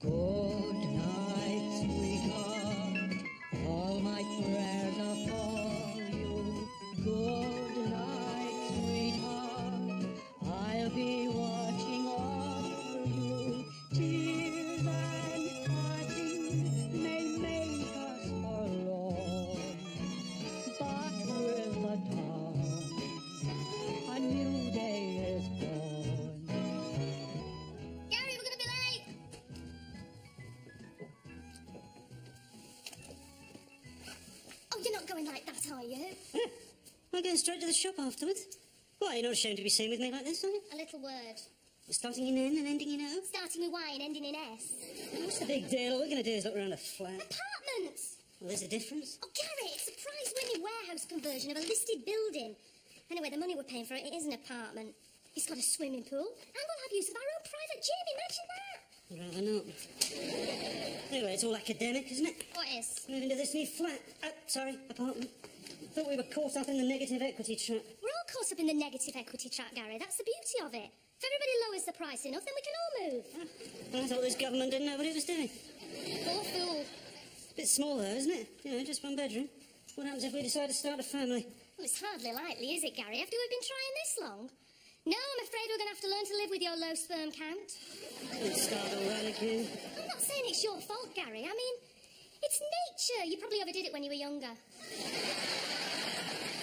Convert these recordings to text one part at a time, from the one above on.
Good night, sweetheart. All my prayers are for you. Good night, sweetheart. I'll be watching over you. Tears and parting may make us forlorn, but with the dawn, a new day is born. Gary, we're gonna be late! Oh, you're not going like that, are you? I'm going straight to the shop afterwards. Why, you're not ashamed to be seen with me like this, are you? A little word. Starting in N and ending in O? Starting with Y and ending in S. What's the big deal? All we're going to do is look around a flat. Apartments! Well, there's a difference. Oh, Gary, it's a prize-winning warehouse conversion of a listed building. Anyway, the money we're paying for it is an apartment. It's got a swimming pool, and we'll have use of our own private gym. Imagine that! I'd rather not. Anyway, it's all academic, isn't it? What is? Moving to this new flat. Apartment. Thought we were caught up in the negative equity trap. We're all caught up in the negative equity trap, Gary. That's the beauty of it. If everybody lowers the price enough, then we can all move. I thought this government didn't know what it was doing. Poor fool. Bit small, though, isn't it? You know, just one bedroom. What happens if we decide to start a family? Well, it's hardly likely, is it, Gary, after we've been trying this long? No, I'm afraid we're going to have to learn to live with your low sperm count. Let's start all right again. I'm not saying it's your fault, Gary. I mean, it's nature. You probably overdid it when you were younger.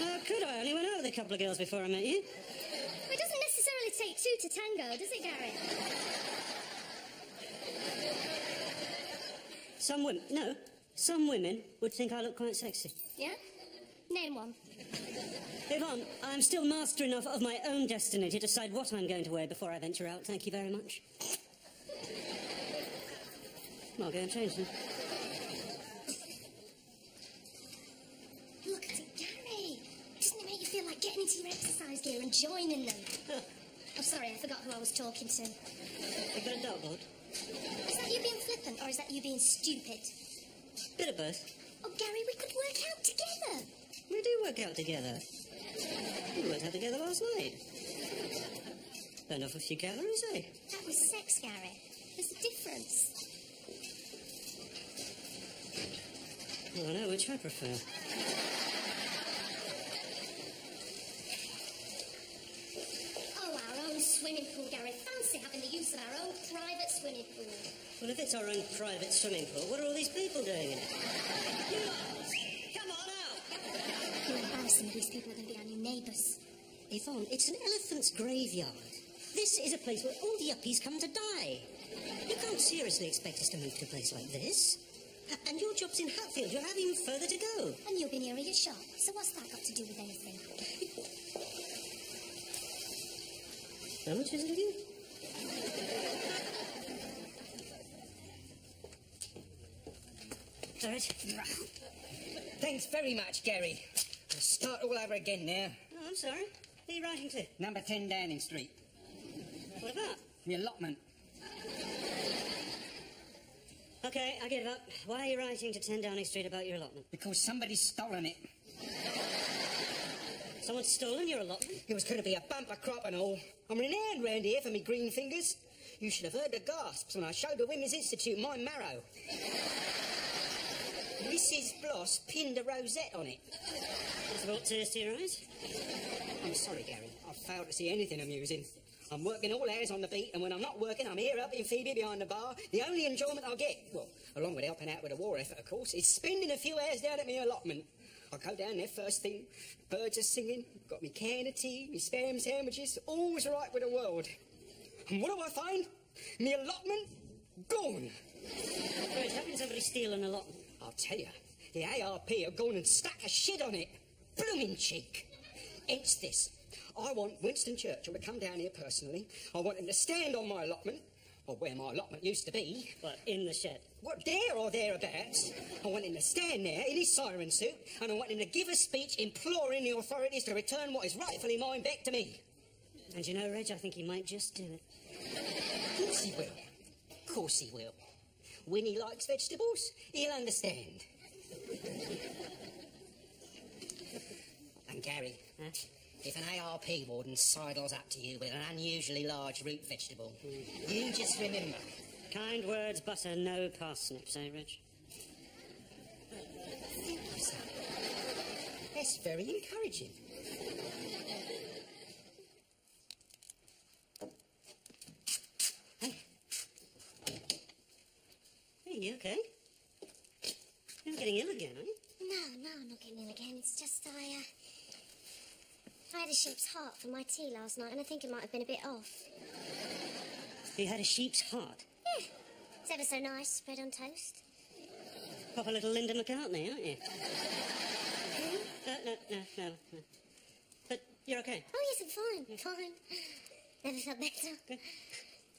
How could I? I only went out with a couple of girls before I met you. Well, it doesn't necessarily take two to tango, does it, Gary? Some women would think I look quite sexy. Yeah? Name one. Yvonne, I'm still master enough of my own destiny to decide what I'm going to wear before I venture out. Thank you very much. I'll go and change them. Look at it, Gary. Doesn't it make you feel like getting into your exercise gear and joining them? Oh, sorry, I forgot who I was talking to. You've got a dartboard? Is that you being flippant, or is that you being stupid? Bit of both. Oh, Gary, we could work out together. We do work out together. We worked out together last night. Burned off a few calories, eh? That was sex, Gary. There's a difference. Well, I know which I prefer. Oh, our own swimming pool, Gary. Fancy having the use of our own private swimming pool. Well, if it's our own private swimming pool, what are all these people doing in it? You lot! Come on out! You're embarrassing. These people are going to be our new neighbours. Yvonne, it's an elephant's graveyard. This is a place where all the yuppies come to die. You can't seriously expect us to move to a place like this. And your job's in Hatfield. You'll have even further to go. And you'll be nearer your shop. So what's that got to do with anything? How much is it again? All right. Thanks very much, Gary. I'll start all over again now. Oh, I'm sorry. Who are you writing to? Number 10 Downing Street. What about? The allotment. Okay, I give up. Why are you writing to 10 Downing Street about your allotment? Because somebody's stolen it. Someone's stolen your allotment? It was going to be a bumper crop and all. I'm renowned round here for me green fingers. You should have heard the gasps when I showed the Women's Institute my marrow. Mrs. Bloss pinned a rosette on it. It's brought tears to your eyes? I'm sorry, Gary. I failed to see anything amusing. I'm working all hours on the beat, and when I'm not working, I'm here up in Phoebe behind the bar. The only enjoyment I get, well, along with helping out with the war effort, of course, is spending a few hours down at my allotment. I go down there first thing, birds are singing, got me can of tea, me spam sandwiches, all's right with the world. And what do I find? Me allotment gone. Right, how can somebody steal an allotment? I'll tell you, the ARP have gone and stuck a shit on it. Blooming cheek. It's this. I want Winston Churchill to come down here personally. I want him to stand on my allotment, or where my allotment used to be. What, in the shed? What, there or thereabouts. I want him to stand there in his siren suit, and I want him to give a speech imploring the authorities to return what is rightfully mine back to me. And you know, Reg, I think he might just do it. Of course he will. Of course he will. When he likes vegetables, he'll understand. And Gary, if an ARP warden sidles up to you with an unusually large root vegetable, you just remember, Kind words butter no parsnips, eh, Rich? That's very encouraging. Hey. Hey, you okay? You're not getting ill again, are you? No, I'm not getting ill again. It's just I had a sheep's heart for my tea last night, and I think it might have been a bit off. You had a sheep's heart? Yeah. It's ever so nice, spread on toast. Proper little Linda McCartney, aren't you? No. But you're okay? Oh, yes, I'm fine. Never felt better. Good.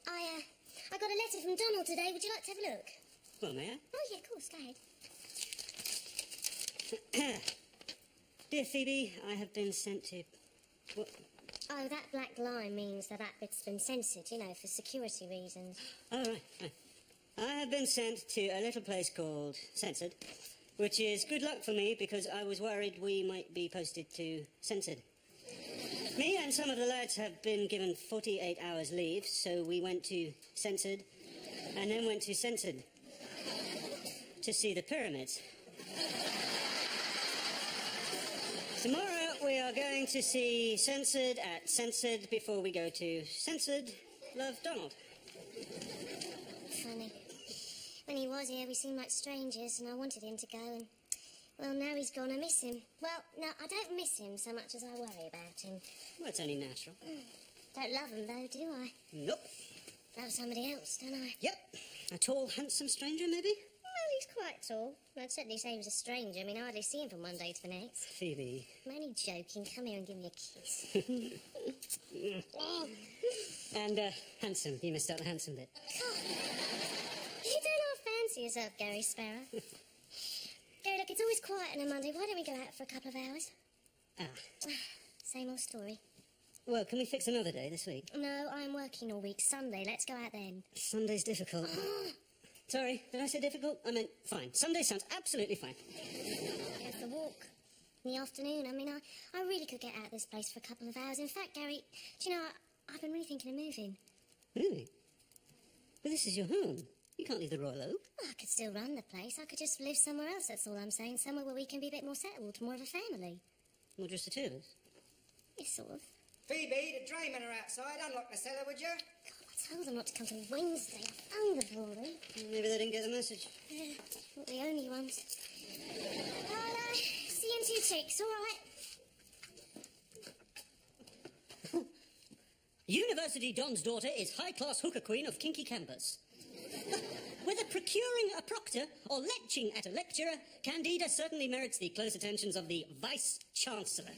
I got a letter from Donald today. Would you like to have a look? Well, may I? Oh, yeah, of course. Go ahead. Dear Phoebe, I have been sent to... What? Oh, that black line means that bit's been censored, you know, for security reasons. Oh, right. I have been sent to a little place called Censored, which is good luck for me because I was worried we might be posted to Censored. Me and some of the lads have been given 48 hours leave, so we went to Censored and then went to Censored to see the pyramids. Tomorrow we are going to see Censored at Censored before we go to Censored. Love, Donald. Funny. When he was here, we seemed like strangers, and I wanted him to go, and... Well, now he's gone, I miss him. Well, no, I don't miss him so much as I worry about him. Well, it's only natural. Don't love him, though, do I? Nope. Love somebody else, don't I? Yep. A tall, handsome stranger, maybe? Well, he's quite tall. I'd certainly say he was a stranger. I mean, I hardly see him from one day to the next. Phoebe. I'm only joking. Come here and give me a kiss. And, handsome. You missed out the handsome bit. Oh. You don't half fancy yourself, Gary Sparrow. Gary, look, it's always quiet on a Monday. Why don't we go out for a couple of hours? Same old story. Well, can we fix another day this week? No, I'm working all week. Sunday, let's go out then. Sunday's difficult. Sorry, did I say difficult? I meant fine. Sunday sounds absolutely fine. Go for a walk. In the afternoon. I mean, I really could get out of this place for a couple of hours. In fact, Gary, do you know, I've been really thinking of moving. Really? But this is your home. You can't leave the Royal Oak. Well, I could still run the place. I could just live somewhere else, that's all I'm saying. Somewhere where we can be a bit more settled, more of a family. Well, just the two of us. Yes, sort of. Phoebe, the draymen are outside. Unlock the cellar, would you? God, I told them not to come till Wednesday. I phoned them already. Maybe they didn't get the message. Yeah, not the only ones. I'll, see you in 2 ticks, all right? University Don's daughter is high-class hooker queen of kinky campus. Whether procuring a proctor or lecturing at a lecturer, Candida certainly merits the close attentions of the Vice-Chancellor.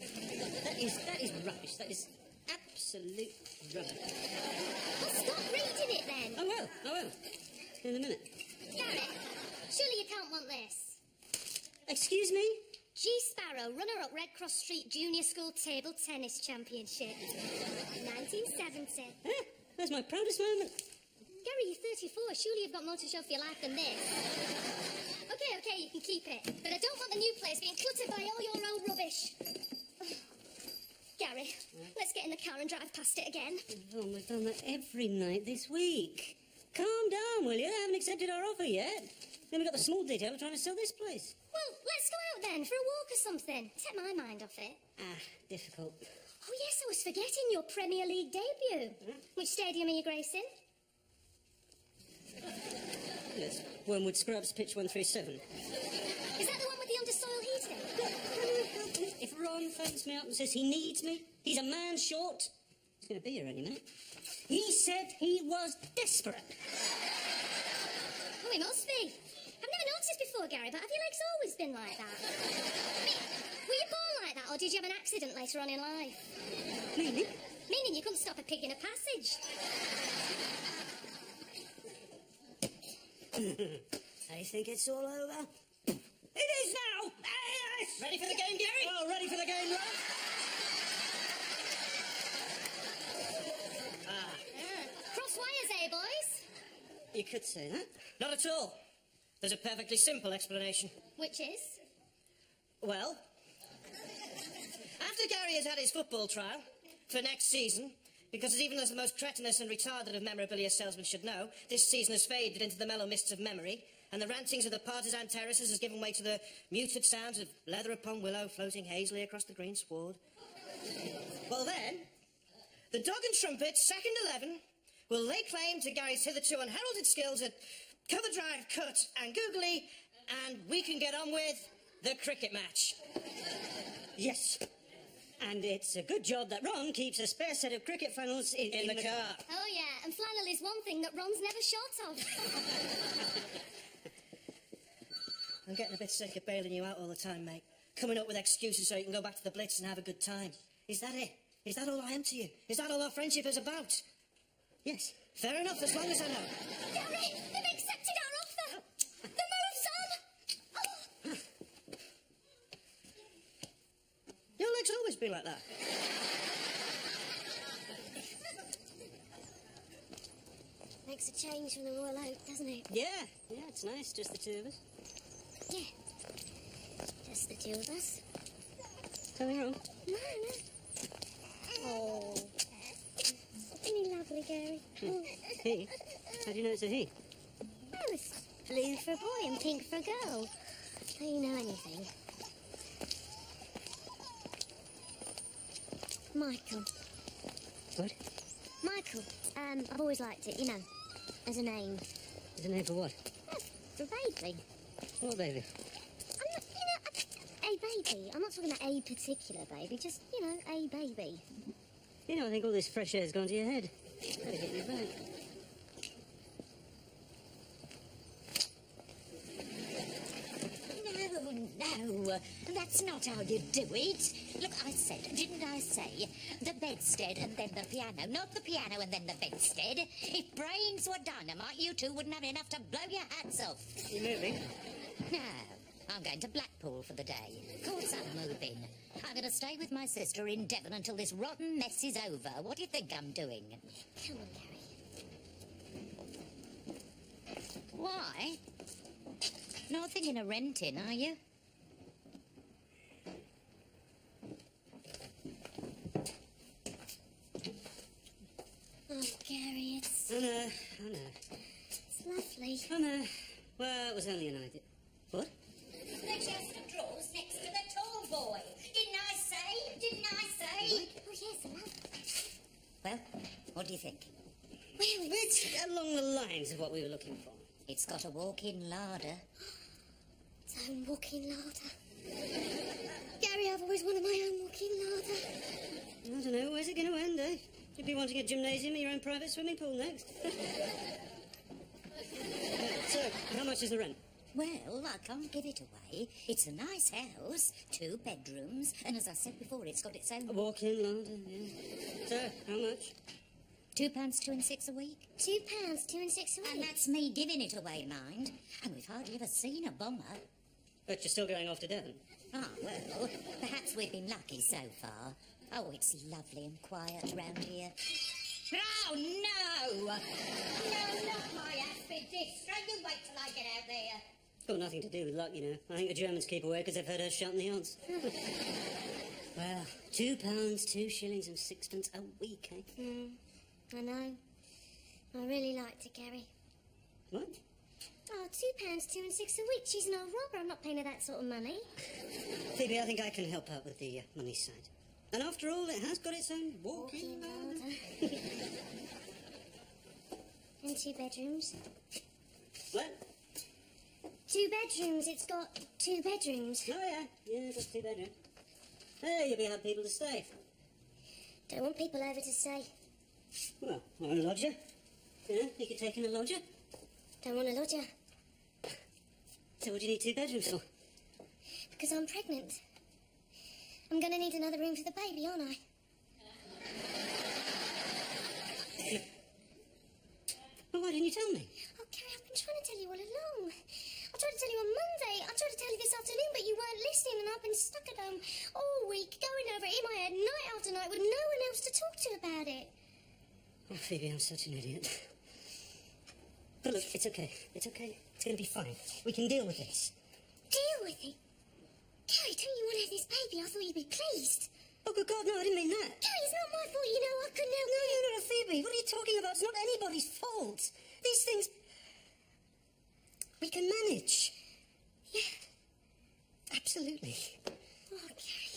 That is rubbish. That is absolute rubbish. Well, stop reading it then. I will. In a minute. Garrett, surely you can't want this. Excuse me? G. Sparrow, runner-up Red Cross Street Junior School Table Tennis Championship. 1970. There's my proudest moment. Gary, you're 34. Surely you've got more to show for your life than this. Okay, you can keep it. But I don't want the new place being cluttered by all your old rubbish. Gary, let's get in the car and drive past it again. Oh, we've done that every night this week. Calm down, will you? I haven't accepted our offer yet. Then we've got the small detail of trying to sell this place. Well, let's go out then for a walk or something. Take my mind off it. Difficult. Oh, yes, I was forgetting your Premier League debut. Which stadium are you gracing? Yes, Wormwood Scrubs, pitch 137. Is that the one with the under-soil heating? If Ron phones me up and says he needs me, he's a man short. He's going to be here any minute. He said he was desperate. Oh, he must be. I've never noticed before, Gary, but have your legs always been like that? I mean, were you born like that, or did you have an accident later on in life? Maybe. Meaning you couldn't stop a pig in a passage. I think it's all over. It is now! Yes! Ready for the game, Gary? Oh, ready for the game, Ron? Cross wires, eh, boys? You could say that. Not at all. There's a perfectly simple explanation. Which is? Well, after Gary has had his football trial for next season, Because even as the most cretinous and retarded of memorabilia salesmen should know, this season has faded into the mellow mists of memory, and the rantings of the partisan terraces has given way to the muted sounds of leather upon willow floating hazily across the green sward. Well then, the Dog and Trumpet, second 11, will lay claim to Gary's hitherto unheralded skills at cover drive, cut and googly, and we can get on with the cricket match. Yes. And it's a good job that Ron keeps a spare set of cricket flannels in the car. Oh, yeah, and flannel is one thing that Ron's never short of. I'm getting a bit sick of bailing you out all the time, mate. Coming up with excuses so you can go back to the Blitz and have a good time. Is that it? Is that all I am to you? Is that all our friendship is about? Yes. Fair enough, as long as I know. Gary, they've accepted our offer! The move's on! Oh. Your legs always be like that. Makes a change from the Royal Oak, doesn't it? Yeah, it's nice, just the two of us. Yeah. Just the two of us. Something wrong? No. Oh. Isn't he lovely, Gary? Oh. He? How do you know it's a he? Oh, it's blue for a boy and pink for a girl. Don't you know anything? Michael. What? Michael. I've always liked it, you know, as a name. Is a name for what? For a baby. What baby? I'm not, a baby. I'm not talking about a particular baby, just, a baby. You know, I think all this fresh air's gone to your head. Better get you back. No, that's not how you do it. Look, I said, didn't I say, the bedstead and then the piano, not the piano and then the bedstead. If brains were dynamite, you two wouldn't have enough to blow your hats off. You moving? No, I'm going to Blackpool for the day. Of course I'm moving. I'm going to stay with my sister in Devon until this rotten mess is over. What do you think I'm doing? Come on, Gary. Why? Not thinking of renting, are you? Oh, Gary, it's Oh, no. lovely. Oh, no. Well, it was only an idea. What? The chest of drawers next to the tall boy. Didn't I say? Oh, yes, I love it. Well, what do you think? Well, it's along the lines of what we were looking for. It's got a walk-in larder. Its own walk-in larder. Gary, I've always wanted my own walk-in larder. I don't know. Where's it going to end, eh? You'll be wanting a gymnasium and your own private swimming pool next. So, how much is the rent? Well, I can't give it away. It's a nice house, 2 bedrooms, and as I said before, it's got its own... A walk-in larder, yeah. So, how much? £2, 2 and 6 a week. £2, 2 and 6 a week. And that's me giving it away, mind. And we've hardly ever seen a bomber. But you're still going off to Devon? Ah, well, perhaps we've been lucky so far. Oh, it's lovely and quiet round here. Oh, no! No, not my aspid disc. You wait till I get out there. It's got nothing to do with luck, you know. I think the Germans keep away because they've heard us shouting the odds. Well, £2, 2 shillings and 6pence a week, eh? I know. I really liked it, Gary. What? Oh, £2, 2 and 6 a week. She's no robber. I'm not paying her that sort of money. Phoebe, I think I can help out with the money side. And after all, it has got its own walk-in larder. And 2 bedrooms. What? 2 bedrooms. It's got 2 bedrooms. Oh, yeah. Yeah, just 2 bedrooms. Hey, you'll be have people to stay. Don't want people over to stay. Well, or a lodger. Yeah, you could take in a lodger. Don't want a lodger. So what do you need 2 bedrooms for? Because I'm pregnant. I'm going to need another room for the baby, aren't I? Well, why didn't you tell me? Oh, Gary, I've been trying to tell you all along. I tried to tell you on Monday. I tried to tell you this afternoon, but you weren't listening, and I've been stuck at home all week, going over it in my head night after night with no one else to talk to about it. Oh, Phoebe, I'm such an idiot. But look, it's okay. It's okay. It's going to be fine. We can deal with this. Deal with it? Gary, don't you want to have this baby? I thought you'd be pleased. Oh, good God, no, I didn't mean that. Gary, it's not my fault, you know. I couldn't help it. No, Phoebe, what are you talking about? It's not anybody's fault. These things... we can manage. Yeah. Absolutely. Oh, Gary.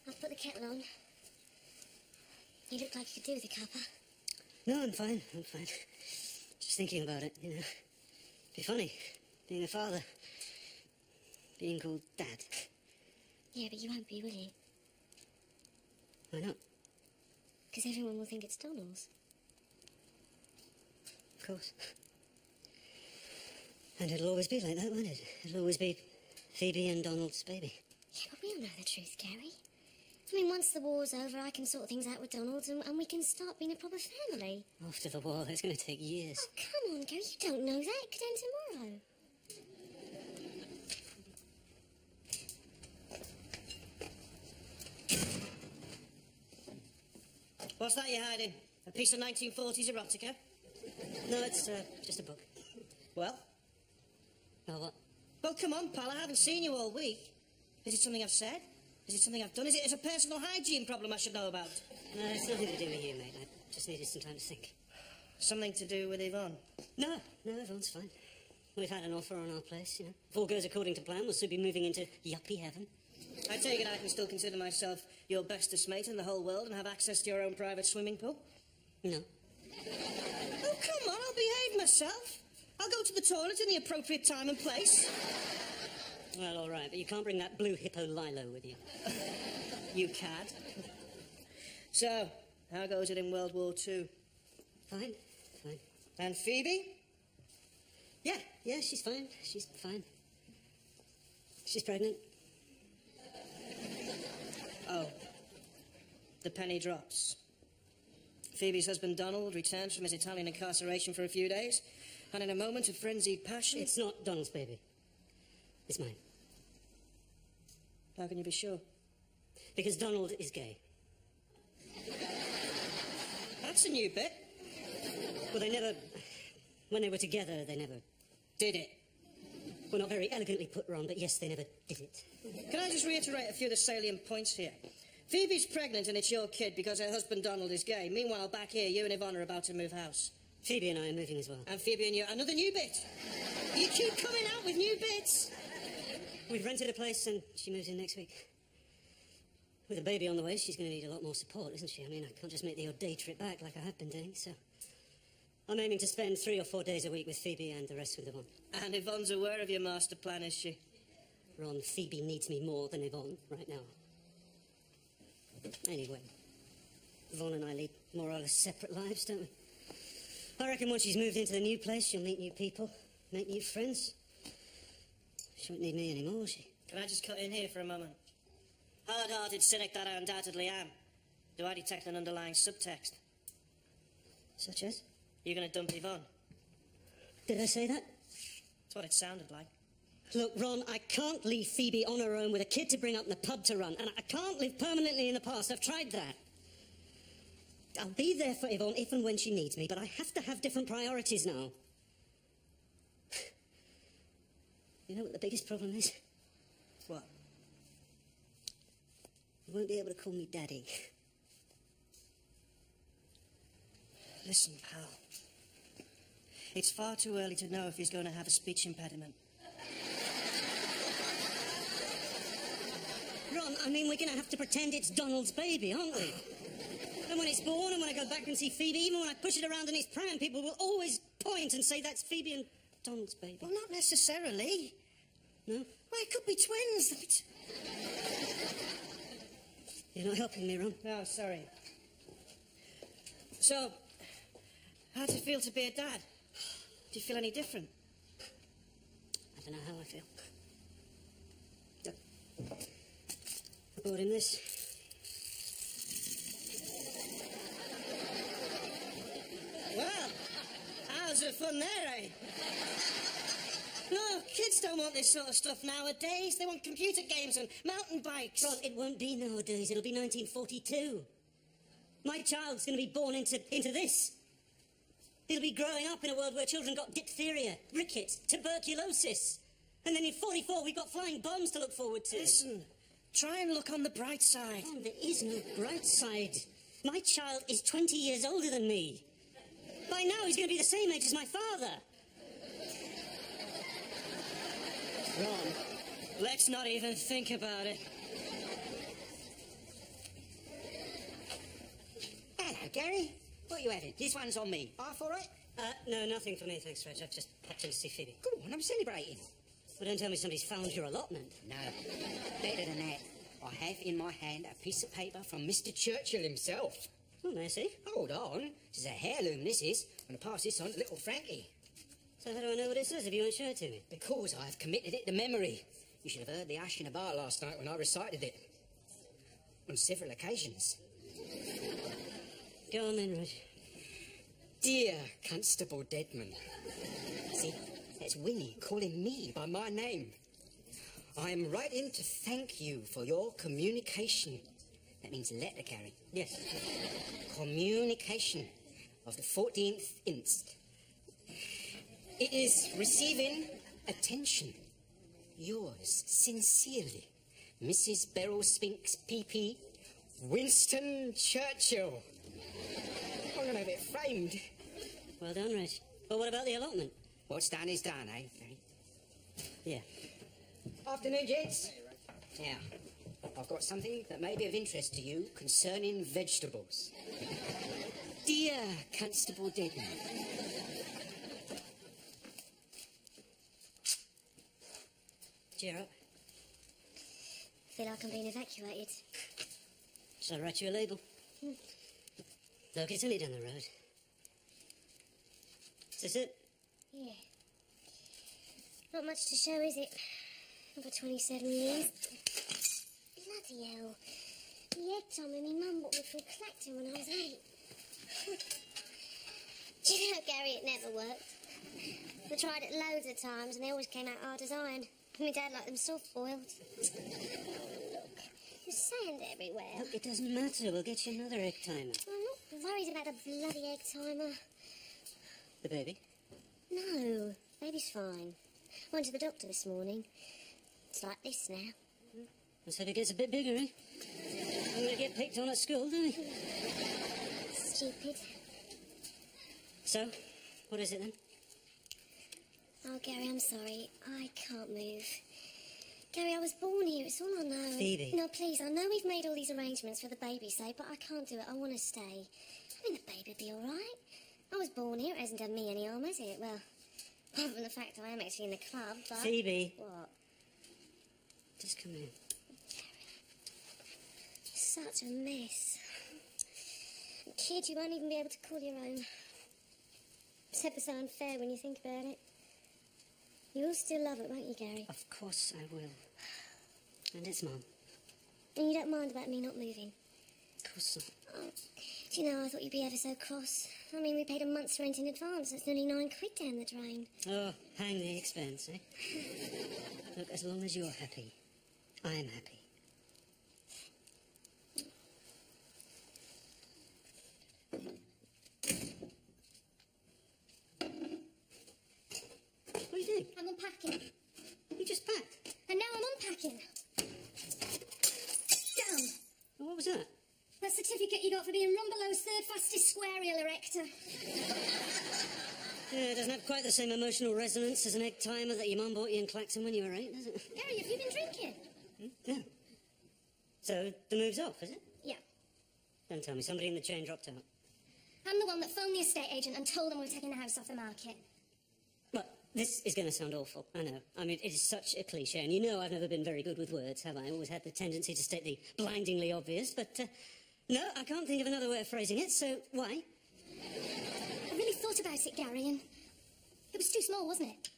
I'll put the kettle on. You look like you could do with a cuppa. No, I'm fine. Just thinking about it, you know. Be funny, being a father. Being called Dad. Yeah, but you won't be, will you? Why not? Because everyone will think it's Donald's. Of course. And it'll always be like that, won't it? It'll always be Phoebe and Donald's baby. Yeah, but we all know the truth, Gary. I mean, once the war's over, I can sort things out with Donald and we can start being a proper family. After the war, that's going to take years. Oh, come on, Gary, you don't know that. It could end tomorrow. What's that you're hiding? A piece of 1940s erotica? No, it's just a book. Well? Well, what? Well, come on, pal, I haven't seen you all week. Is it something I've said? Is it something I've done? Is it a personal hygiene problem I should know about? No, it's nothing to do with you, mate. I just needed some time to think. Something to do with Yvonne? No, everyone's fine. We've had an offer on our place, you know. If all goes according to plan, we'll soon be moving into yuppie heaven. I take it I can still consider myself your bestest mate in the whole world and have access to your own private swimming pool? No. Oh, come on, I'll behave myself. I'll go to the toilet in the appropriate time and place. Well, all right, but you can't bring that blue hippo Lilo with you. You cad. So, how goes it in World War II? Fine. And Phoebe? Yeah, she's fine. She's pregnant. Oh. The penny drops. Phoebe's husband Donald returns from his Italian incarceration for a few days, and in a moment of frenzied passion... It's not Donald's baby. It's mine. How can you be sure? Because Donald is gay. That's a new bit. Well, they never... when they were together, they never... Did it? Well, not very elegantly put, Ron, but yes, they never did it. Can I just reiterate a few of the salient points here? Phoebe's pregnant and it's your kid because her husband Donald is gay. Meanwhile, back here, you and Yvonne are about to move house. Phoebe and I are moving as well. And Phoebe and you... Another new bit. You keep coming out with new bits. We've rented a place and she moves in next week. With a baby on the way, she's going to need a lot more support, isn't she? I mean, I can't just make the odd day trip back like I have been doing, so... I'm aiming to spend 3 or 4 days a week with Phoebe and the rest with Yvonne. And Yvonne's aware of your master plan, is she? Ron, Phoebe needs me more than Yvonne right now. Anyway, Yvonne and I lead more or less separate lives, don't we? I reckon once she's moved into the new place, she'll meet new people, make new friends. She won't need me anymore, will she? Can I just cut in here for a moment? Hard-hearted cynic that I undoubtedly am. Do I detect an underlying subtext? Such as? You're going to dump Yvonne? Did I say that? That's what it sounded like. Look, Ron, I can't leave Phoebe on her own with a kid to bring up and a pub to run, and I can't live permanently in the past. I've tried that. I'll be there for Yvonne if and when she needs me, but I have to have different priorities now. You know what the biggest problem is? What? You won't be able to call me Daddy. Listen, pal. It's far too early to know if he's going to have a speech impediment. Ron, I mean, we're going to have to pretend it's Donald's baby, aren't we? And when it's born, and when I go back and see Phoebe, even when I push it around in his pram, people will always point and say that's Phoebe and Donald's baby. Well, not necessarily. No? Well, it could be twins. You're not helping me, Ron. No, sorry. So, how does it feel to be a dad? Do you feel any different? I don't know how I feel. I bought him this. Well, hours of fun there, eh? No, kids don't want this sort of stuff nowadays. They want computer games and mountain bikes. Ron, it won't be nowadays. It'll be 1942. My child's going to be born into this. He'll be growing up in a world where children got diphtheria, rickets, tuberculosis. And then in 44, we've got flying bombs to look forward to. Listen, try and look on the bright side. Oh, there is no bright side. My child is 20 years older than me. By now, he's going to be the same age as my father. Ron, let's not even think about it. Hello, Gary. What are you having? This one's on me. Half all right? No, nothing for me, thanks, Reg. I've just popped in to see Phoebe. Go on, I'm celebrating. Well, don't tell me somebody's found your allotment. No, better than that. I have in my hand a piece of paper from Mr. Churchill himself. Oh, may I see? Hold on. This is a heirloom, this is. I'm going to pass this on to little Frankie. So how do I know what it says if you won't show it to me? Because I have committed it to memory. You should have heard the ash in the bar last night when I recited it. On several occasions. Go on then, Reg. Dear Constable Deadman. See, that's Winnie calling me by my name. I am writing to thank you for your communication. That means letter, Gary. Yes. Communication of the 14th inst. It is receiving attention. Yours sincerely, Mrs. Beryl Spinks, PP, Winston Churchill. I'm going to have it framed. Well done, Reg. But what about the allotment? What's done is done, eh, Gary? Yeah. Afternoon, gents. Now, I've got something that may be of interest to you concerning vegetables. Dear Constable Deadman. Cheer up. Feel like I'm being evacuated. Shall I write you a label? Look, it's only down the road. Is this it? Yeah. Not much to show, is it? For 27 years. Bloody hell. The egg timer my mum bought me from Clacton when I was 8. Do you know, Gary, it never worked. We tried it loads of times and they always came out hard as iron. My dad liked them soft-boiled. Look, there's sand everywhere. Look, it doesn't matter. We'll get you another egg timer. I'm not worried about the bloody egg timer. The baby? No, baby's fine. Went to the doctor this morning. It's like this now. Let's hope it gets a bit bigger, eh? I'm going to get picked on at school, don't we? Stupid. So, what is it then? Oh, Gary, I'm sorry. I can't move. Gary, I was born here. It's all I know. Phoebe. No, please. I know we've made all these arrangements for the baby's sake, but I can't do it. I want to stay. I mean, the baby'll be all right. I was born here. It hasn't done me any harm, has it? Well, apart from the fact I am actually in the club, but... Phoebe. What? Just come in. Such a mess. A kid you won't even be able to call your own. It's ever so unfair when you think about it. You'll still love it, won't you, Gary? Of course I will. And it's Mum. And you don't mind about me not moving? Of course not. Oh, do you know, I thought you'd be ever so cross. I mean, we paid a month's rent in advance. That's nearly £9 down the drain. Oh, hang the expense, eh? Look, as long as you're happy, I'm happy. What are you doing? I'm unpacking. You just packed. And now I'm unpacking. Damn! What was that? That certificate you got for being Rumbalow's third fastest squarial erector. Yeah, it doesn't have quite the same emotional resonance as an egg timer that your mum bought you in Clacton when you were 8, does it? Gary, have you been drinking? No. So, the move's off, is it? Yeah. Don't tell me, somebody in the chain dropped out. I'm the one that phoned the estate agent and told them we're taking the house off the market. Well, this is going to sound awful, I know. I mean, it is such a cliché, and you know I've never been very good with words, have I? I always had the tendency to state the blindingly obvious, but, no, I can't think of another way of phrasing it, so why? I really thought about it, Gary, and it was too small, wasn't it?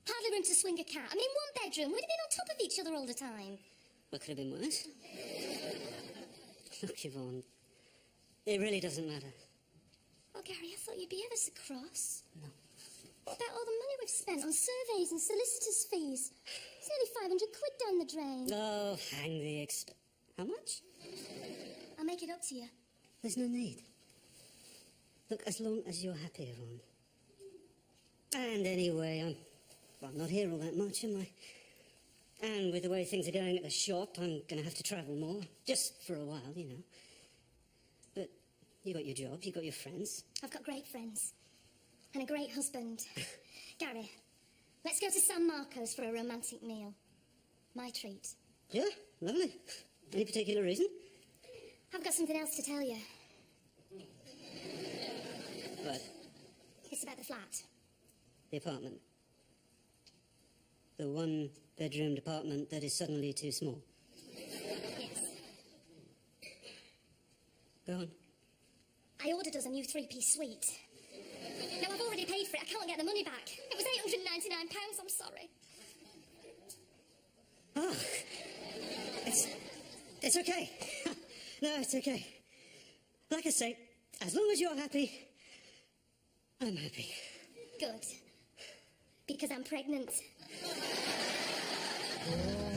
Hardly room to swing a cat. I mean, one bedroom. We'd have been on top of each other all the time. What could have been worse? Look, Yvonne, it really doesn't matter. Oh, Gary, I thought you'd be ever so cross. No. What about all the money we've spent on surveys and solicitors' fees? It's nearly £500 down the drain. Oh, hang the How much? I'll make it up to you. There's no need. Look, as long as you're happy, Yvonne. And anyway, I'm not here all that much, am I? And with the way things are going at the shop, I'm going to have to travel more. Just for a while, you know. But you got your job, you got your friends. I've got great friends. And a great husband. Gary, let's go to San Marcos for a romantic meal. My treat. Yeah, lovely. Any particular reason? I've got something else to tell you. What? It's about the flat. The apartment. The one-bedroomed apartment that is suddenly too small. Yes. Go on. I ordered us a new three-piece suite. Now, I've already paid for it. I can't get the money back. It was £899, I'm sorry. Oh, it's okay. No, it's okay. Like I say, as long as you're happy, I'm happy. Good. Because I'm pregnant. Oh,